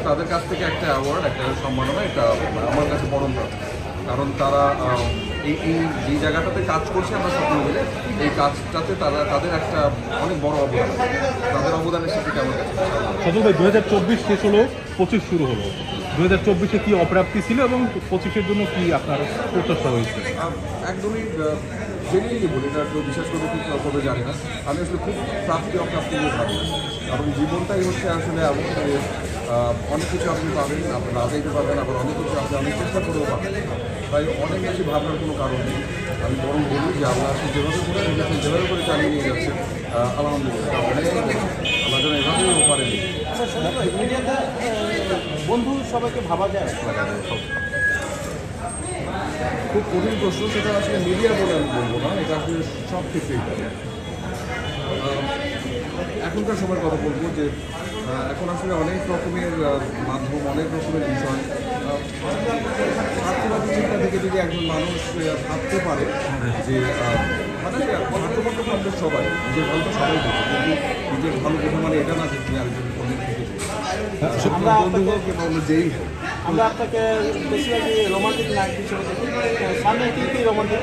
তাদের কাছ থেকে একটা অ্যাওয়ার্ড, একটা সম্মাননা, এটা আমার কাছে পরম্পরা। কারণ তারা এই যে জায়গাটাতে কাজ করছে আমরা সকলে মিলে, এই কাজটাতে তাদের একটা অনেক বড় অবদান, তাদের অবদানের সাথে আমার কাছে। সজল ভাই, 2024 শেষ হলো, 25 শুরু হলো। 2024-এ কি অপ্রাপ্তি ছিল এবং 25-এর জন্য কি আপনার প্রচেষ্টা হয়েছে? একদমই জেনুইনলি বলি, এটা কেউ বিশ্বাস করবে কি করবে জানি না, আমি আসলে খুব প্রাপ্তি অপ্রাপ্তি নিয়ে ভাবি না। কারণ জীবনটাই হচ্ছে আসলে এমন যে অনেক কিছু আপনি পাবেন, আপনি না চাইতে পারবেন, আবার অনেক কিছু আপনি অনেক চেষ্টা করেও পাবেন। তাই অনেক বেশি ভাবনার কোনো কারণ নেই। আমি বরং বলি যে আল্লাহ যেভাবে করে রেখেছেন, যেভাবে করে চালিয়ে নিয়ে যাচ্ছে, আলহামদুলিল্লাহ অনেক আল্লাহ যেন এভাবেও পারেনি। বন্ধু সবাইকে ভাবা যায় খুব কঠিন প্রশ্ন, সেটা আসলে মিডিয়া বলে আমি বলবো না, এটা আসলে সব ক্ষেত্রেই। এখনকার সময়ের কথা বলবো যে এখন আসলে অনেক রকমের মাধ্যম, অনেক রকমের বিষয়, স্বার্থবাদী চিন্তা থেকে যদি একজন মানুষ ভাবতে পারে যে মানে স্বার্থপর তো আমাদের সবাই, নিজের ভালো তো সবাই দেখে, কিন্তু নিজের ভালো বোঝা মানে এটা না যে তুমি আরেকজন অনেক থেকে বন্ধু হোক কিংবা অন্য যেই হোক। আমরা আপনাকে বেশিরভাগই রোমান্টিক নায়ক হিসেবে দেখি, সামনে কি রোমান্টিক